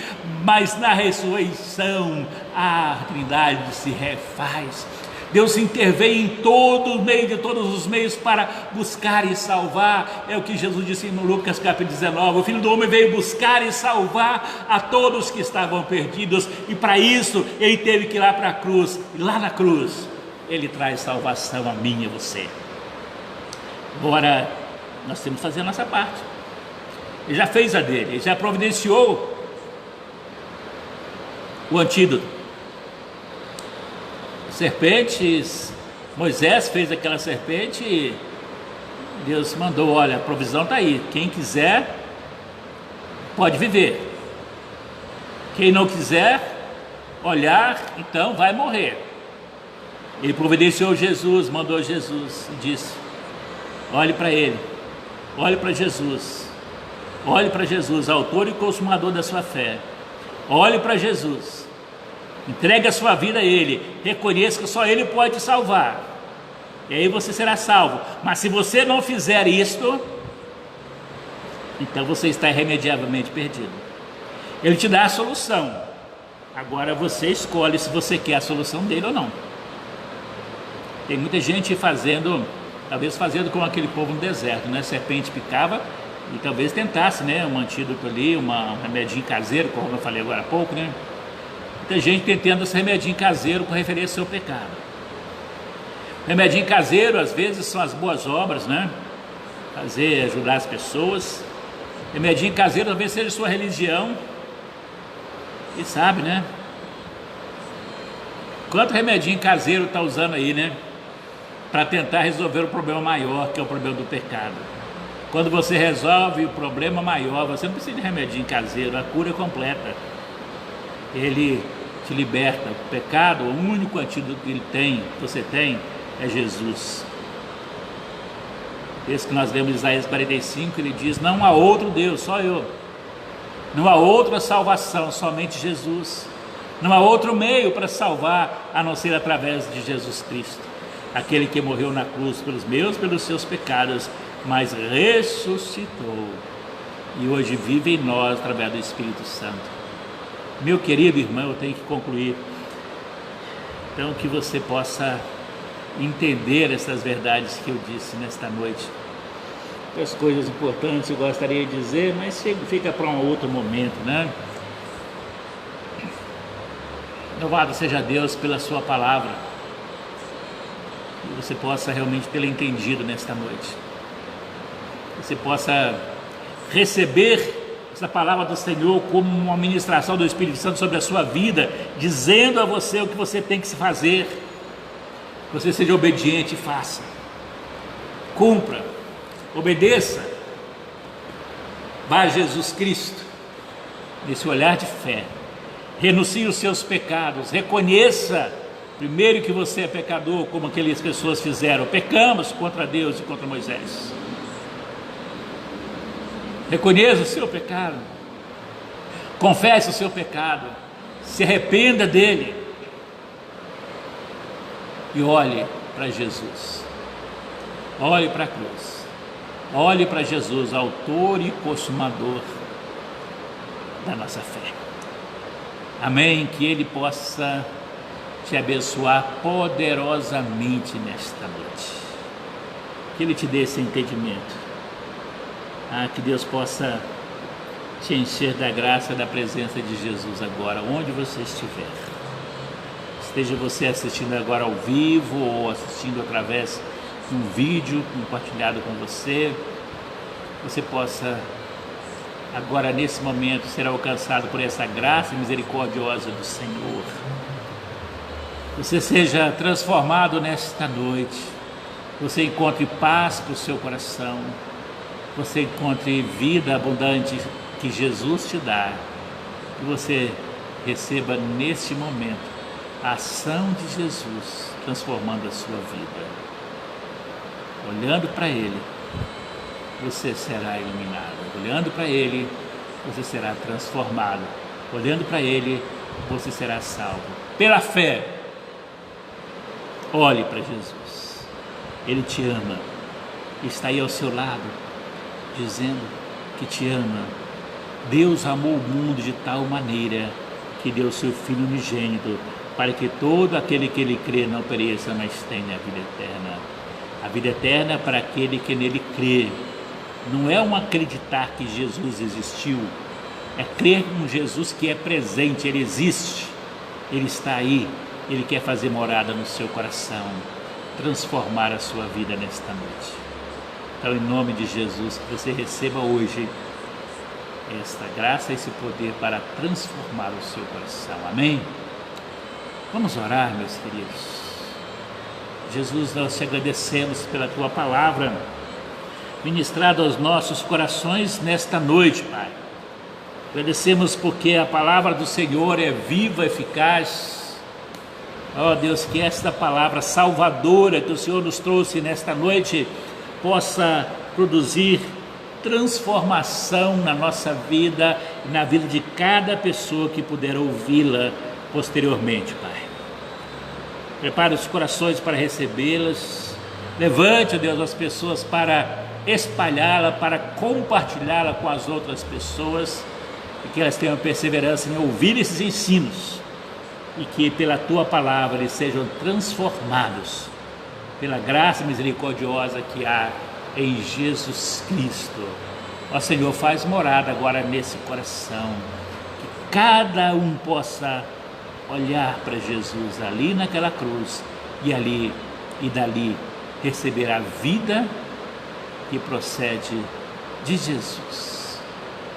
mas na ressurreição a Trindade se refaz. Deus intervém em todo meio de todos os meios para buscar e salvar. É o que Jesus disse em Lucas capítulo 19: o Filho do Homem veio buscar e salvar a todos que estavam perdidos, e para isso Ele teve que ir lá para a cruz, e lá na cruz Ele traz salvação a mim e a você. Agora nós temos que fazer a nossa parte. Ele já fez a dele, Ele já providenciou o antídoto. Serpentes, Moisés fez aquela serpente e Deus mandou: olha, a provisão está aí, quem quiser pode viver, quem não quiser olhar, então vai morrer. Ele providenciou Jesus, mandou Jesus e disse: olhe para Ele, olhe para Jesus, olhe para Jesus, autor e consumador da sua fé, olhe para Jesus. Entregue a sua vida a Ele, reconheça que só Ele pode te salvar, e aí você será salvo. Mas se você não fizer isto, então você está irremediavelmente perdido. Ele te dá a solução, agora você escolhe se você quer a solução dele ou não. Tem muita gente talvez fazendo como aquele povo no deserto, né? A serpente picava e talvez tentasse, né, um antídoto ali, um remedinho caseiro, como eu falei agora há pouco, né? Tem gente tentando esse remedinho caseiro com referência ao seu pecado. O remedinho caseiro às vezes são as boas obras, né? Ajudar as pessoas. Remedinho caseiro talvez seja sua religião. E sabe, né? Quanto remedinho caseiro está usando aí, né? Para tentar resolver o problema maior, que é o problema do pecado. Quando você resolve o problema maior, você não precisa de remedinho caseiro, a cura é completa. Ele te liberta. O pecado, o único antídoto que você tem, é Jesus. Esse que nós lemos em Isaías 45, ele diz: não há outro Deus, só eu. Não há outra salvação, somente Jesus. Não há outro meio para salvar, a não ser através de Jesus Cristo, aquele que morreu na cruz pelos meus, pelos seus pecados, mas ressuscitou e hoje vive em nós através do Espírito Santo. Meu querido irmão, eu tenho que concluir. Então, que você possa entender essas verdades que eu disse nesta noite. Outras coisas importantes eu gostaria de dizer, mas fica para um outro momento, né? Louvado seja Deus pela sua palavra, que você possa realmente tê-la entendido nesta noite. Você possa receber essa palavra do Senhor como uma ministração do Espírito Santo sobre a sua vida, dizendo a você o que você tem que se fazer. Que você seja obediente e faça, cumpra, obedeça, vá a Jesus Cristo nesse olhar de fé, renuncie os seus pecados, reconheça primeiro que você é pecador, como aquelas pessoas fizeram: pecamos contra Deus e contra Moisés. Reconheça o seu pecado, confesse o seu pecado, se arrependa dele e olhe para Jesus, olhe para a cruz, olhe para Jesus, autor e consumador da nossa fé. Amém? Que Ele possa te abençoar poderosamente nesta noite, que Ele te dê esse entendimento. Que Deus possa te encher da graça, da presença de Jesus agora, onde você estiver. Esteja você assistindo agora ao vivo ou assistindo através de um vídeo compartilhado com você, você possa agora nesse momento ser alcançado por essa graça misericordiosa do Senhor. Você seja transformado nesta noite, você encontre paz para o seu coração, você encontre vida abundante que Jesus te dá, que você receba neste momento a ação de Jesus transformando a sua vida. Olhando para Ele, você será iluminado. Olhando para Ele, você será transformado. Olhando para Ele, você será salvo. Pela fé, olhe para Jesus. Ele te ama. Está aí ao seu lado, dizendo que te ama. Deus amou o mundo de tal maneira que deu seu Filho unigênito, para que todo aquele que Ele crê não pereça, mas tenha a vida eterna. A vida eterna é para aquele que nele crê. Não é um acreditar que Jesus existiu, é crer em Jesus que é presente, Ele existe, Ele está aí, Ele quer fazer morada no seu coração, transformar a sua vida nesta noite. Então, em nome de Jesus, que você receba hoje esta graça, esse poder para transformar o seu coração. Amém? Vamos orar, meus queridos. Jesus, nós te agradecemos pela Tua palavra ministrada aos nossos corações nesta noite, Pai. Agradecemos porque a palavra do Senhor é viva, eficaz. Ó Deus, que esta palavra salvadora que o Senhor nos trouxe nesta noite possa produzir transformação na nossa vida e na vida de cada pessoa que puder ouvi-la posteriormente, Pai. Prepare os corações para recebê-las. Levante, ó Deus, as pessoas para espalhá-la, para compartilhá-la com as outras pessoas, e que elas tenham perseverança em ouvir esses ensinos, e que pela Tua palavra eles sejam transformados pela graça misericordiosa que há em Jesus Cristo. Ó Senhor, faz morada agora nesse coração, que cada um possa olhar para Jesus ali naquela cruz e dali receber a vida que procede de Jesus.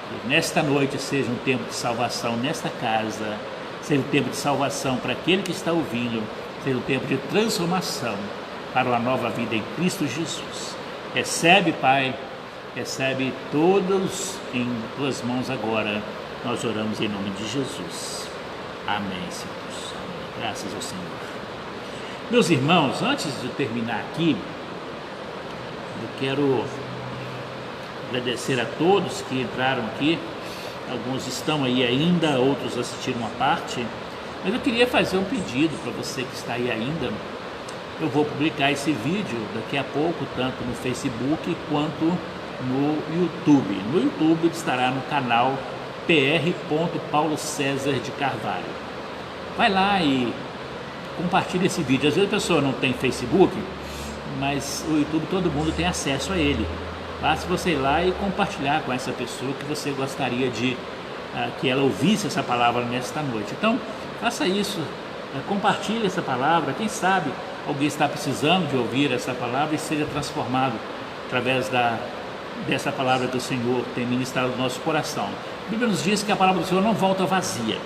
Que nesta noite seja um tempo de salvação nesta casa, seja um tempo de salvação para aquele que está ouvindo, seja um tempo de transformação para uma nova vida em Cristo Jesus. Recebe, Pai, recebe todos em Tuas mãos agora. Nós oramos em nome de Jesus. Amém, Senhor. Graças ao Senhor. Meus irmãos, antes de terminar aqui, eu quero agradecer a todos que entraram aqui. Alguns estão aí ainda, outros assistiram uma parte. Mas eu queria fazer um pedido para você que está aí ainda. Eu vou publicar esse vídeo daqui a pouco, tanto no Facebook quanto no YouTube. No YouTube ele estará no canal Pr. Paulo César de Carvalho. Vai lá e compartilha esse vídeo. Às vezes a pessoa não tem Facebook, mas o YouTube todo mundo tem acesso a ele. Basta você ir lá e compartilhar com essa pessoa que você gostaria de que ela ouvisse essa palavra nesta noite. Então, faça isso, compartilhe essa palavra. Quem sabe alguém está precisando de ouvir essa palavra e seja transformado através dessa palavra que o Senhor tem ministrado no nosso coração. A Bíblia nos diz que a palavra do Senhor não volta vazia.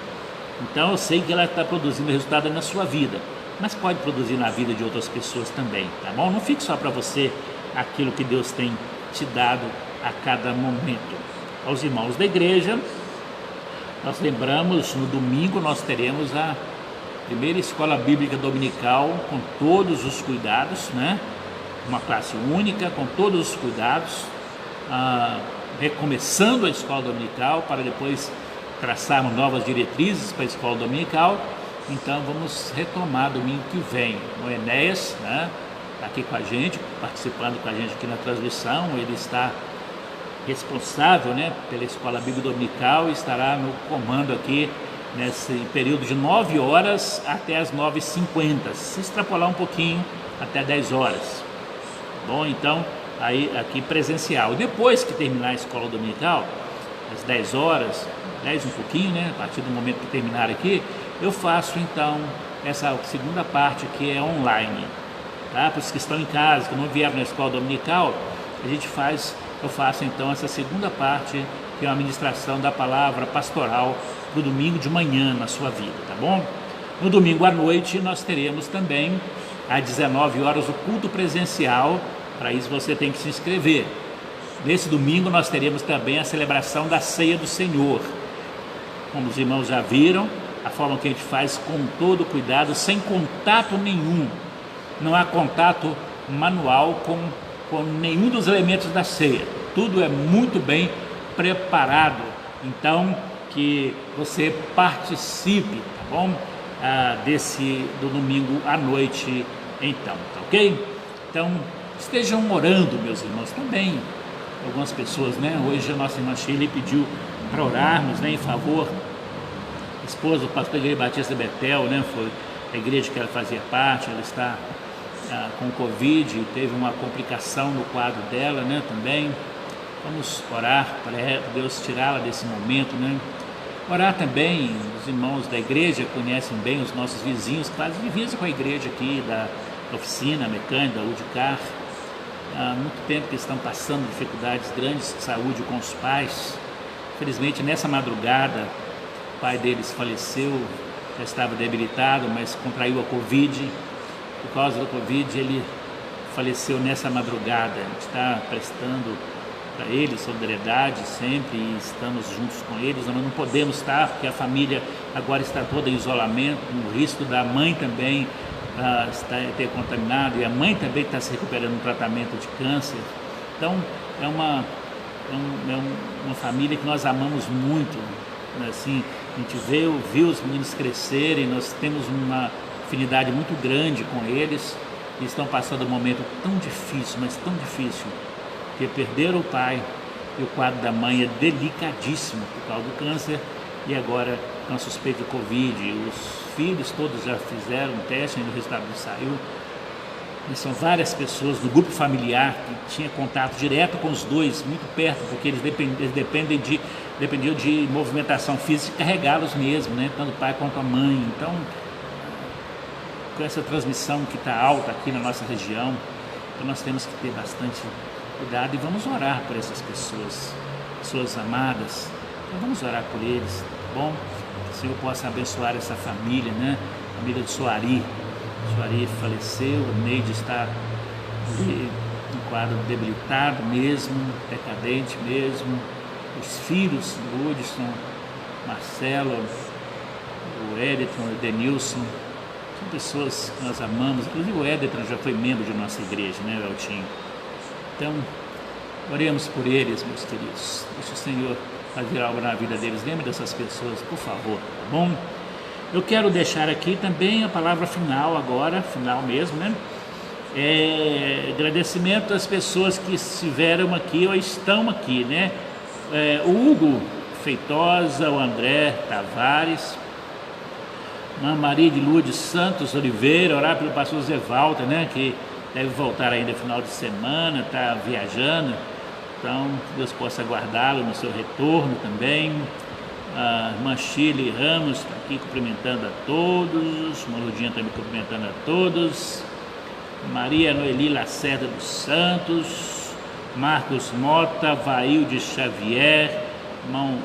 Então eu sei que ela está produzindo resultado na sua vida, mas pode produzir na vida de outras pessoas também, tá bom? Não fique só para você aquilo que Deus tem te dado a cada momento. Aos irmãos da igreja, nós lembramos, no domingo nós teremos a primeira escola bíblica dominical com todos os cuidados, né? Uma classe única com todos os cuidados, recomeçando a escola dominical para depois traçarmos novas diretrizes para a escola dominical. Então vamos retomar domingo que vem. O Enéas, né, está aqui com a gente, participando com a gente aqui na transmissão. Ele está responsável, né, pela escola bíblica dominical e estará no comando aqui nesse período de 9 horas até as 9h50, se extrapolar um pouquinho até 10 horas. Bom, então aí aqui presencial. Depois que terminar a escola dominical, às 10 horas, 10 um pouquinho, né? A partir do momento que terminar aqui, eu faço então essa segunda parte que é online, tá? Para os que estão em casa, que não vieram na escola dominical, eu faço então essa segunda parte, que é a ministração da palavra pastoral do domingo de manhã na sua vida, tá bom? No domingo à noite nós teremos também às 19 horas o culto presencial. Para isso você tem que se inscrever. Nesse domingo nós teremos também a celebração da Ceia do Senhor. Como os irmãos já viram, a forma que a gente faz com todo cuidado, sem contato nenhum. Não há contato manual com nenhum dos elementos da ceia. Tudo é muito bem preparado. Então, que você participe, tá bom? Do domingo à noite, então, tá ok? Então, estejam orando, meus irmãos, também. Algumas pessoas, né? Hoje a nossa irmã Shirley pediu para orarmos, né, em favor. A esposa do pastor da Igreja Batista Betel, né? Foi a igreja que ela fazia parte, ela está com Covid, teve uma complicação no quadro dela, né, também. Vamos orar para Deus tirá-la desse momento, né? Orar também, os irmãos da igreja conhecem bem os nossos vizinhos, que fazem divisa com a igreja aqui, da oficina mecânica, da Udicar. Há muito tempo que estão passando dificuldades grandes de saúde com os pais. Infelizmente, nessa madrugada, o pai deles faleceu, já estava debilitado, mas contraiu a Covid. Por causa da Covid, ele faleceu nessa madrugada. A gente está prestando para eles solidariedade sempre e estamos juntos com eles. Nós não podemos estar, porque a família agora está toda em isolamento, o risco da mãe também ter contaminado, e a mãe também está se recuperando no tratamento de câncer. Então é uma família que nós amamos muito, assim, a gente viu os meninos crescerem, nós temos uma afinidade muito grande com eles, e estão passando um momento tão difícil, mas tão difícil, que perderam o pai, e o quadro da mãe é delicadíssimo por causa do câncer, e agora com a suspeita de Covid. Os filhos todos já fizeram um teste, ainda o resultado não saiu. E são várias pessoas do grupo familiar que tinha contato direto com os dois, muito perto, porque eles dependiam de movimentação física, carregá-los mesmo, né? Tanto o pai quanto a mãe. Então, com essa transmissão que está alta aqui na nossa região, então nós temos que ter bastante cuidado e vamos orar por essas pessoas amadas. Então vamos orar por eles, tá bom? Que o Senhor possa abençoar essa família, né? A família de Soari. Soari faleceu, o Neide está em quadro debilitado mesmo, decadente mesmo. Os filhos, o Hudson, Marcelo, o Edson, o Denilson, são pessoas que nós amamos. Inclusive o Edson já foi membro de nossa igreja, né, Eltinho? Então, oremos por eles, meus queridos. Deixa o Senhor fazer algo na vida deles. Lembre dessas pessoas, por favor, tá bom? Eu quero deixar aqui também a palavra final agora, final mesmo, né? Agradecimento às pessoas que estiveram aqui ou estão aqui, né? O Hugo Feitosa, o André Tavares, a Maria de Lourdes Santos Oliveira, orar pelo pastor Zé Walter, né? Que deve voltar ainda no final de semana, está viajando. Então, que Deus possa guardá-lo no seu retorno também. A irmã Shirley Ramos está aqui cumprimentando a todos. Moludinha também cumprimentando a todos. Maria Noeli Lacerda dos Santos. Marcos Mota, Vailde Xavier, irmão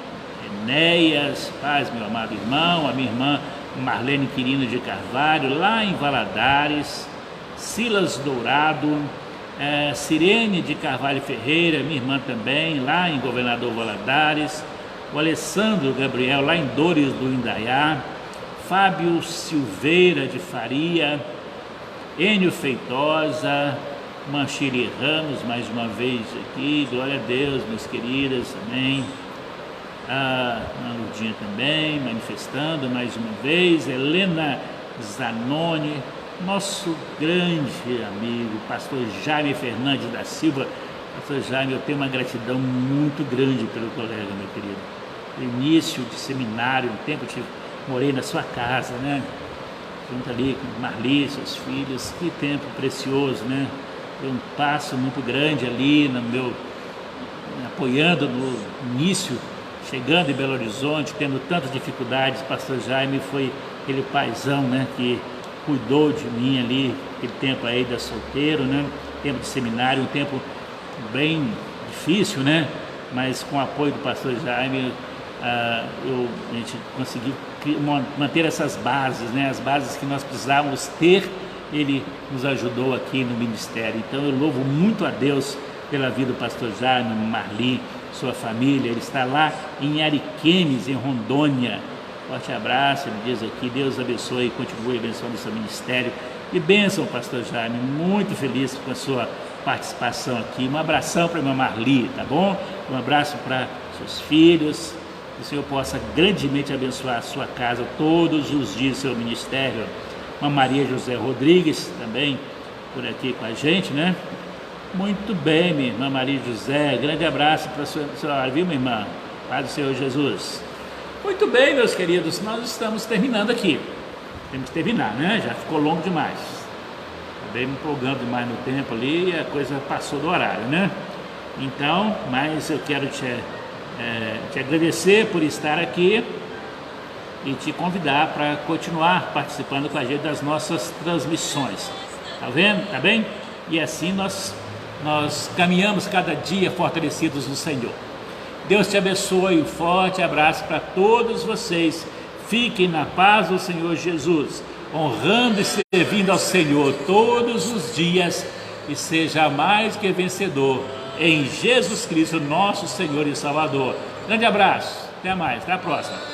Enéas, paz, meu amado irmão. A minha irmã Marlene Quirino de Carvalho, lá em Valadares. Silas Dourado, Sirene de Carvalho Ferreira, minha irmã também, lá em Governador Valadares. O Alessandro Gabriel, lá em Dores do Indaiá. Fábio Silveira de Faria, Enio Feitosa, Manchiri Ramos, mais uma vez aqui, glória a Deus, minhas queridas, amém. A Lurdinha também, manifestando mais uma vez. Helena Zanoni, nosso grande amigo, pastor Jaime Fernandes da Silva. Pastor Jaime, eu tenho uma gratidão muito grande pelo colega, meu querido. No início de seminário, um tempo eu morei na sua casa, né? Junto ali com Marli, seus filhos, que tempo precioso, né? Foi um passo muito grande ali, apoiando no início, chegando em Belo Horizonte, tendo tantas dificuldades. Pastor Jaime foi aquele paizão, né, que cuidou de mim ali, aquele tempo aí da solteiro, né, tempo de seminário, um tempo bem difícil, né, mas com o apoio do pastor Jaime, a gente conseguiu manter essas bases, né, as bases que nós precisávamos ter. Ele nos ajudou aqui no ministério. Então eu louvo muito a Deus pela vida do pastor Jaime, Marli, sua família. Ele está lá em Ariquemes, em Rondônia. Forte abraço, ele diz aqui, Deus abençoe e continue abençoando o seu ministério. E bênção, pastor Jaime, muito feliz com a sua participação aqui. Um abração para a minha Marli, tá bom? Um abraço para seus filhos. Que o Senhor possa grandemente abençoar a sua casa todos os dias, seu ministério. Uma Maria José Rodrigues também por aqui com a gente, né? Muito bem, minha irmã Maria José, grande abraço para a senhora, viu, minha irmã? Paz do Senhor Jesus. Muito bem, meus queridos, nós estamos terminando aqui. Temos que terminar, né? Já ficou longo demais. Acabei me empolgando demais no tempo ali e a coisa passou do horário, né? Então, mas eu quero te agradecer por estar aqui e te convidar para continuar participando com a gente das nossas transmissões. Tá vendo? Tá bem? E assim nós caminhamos cada dia fortalecidos no Senhor. Deus te abençoe, um forte abraço para todos vocês. Fiquem na paz do Senhor Jesus, honrando e servindo ao Senhor todos os dias, e seja mais que vencedor em Jesus Cristo, nosso Senhor e Salvador. Grande abraço, até mais, até a próxima.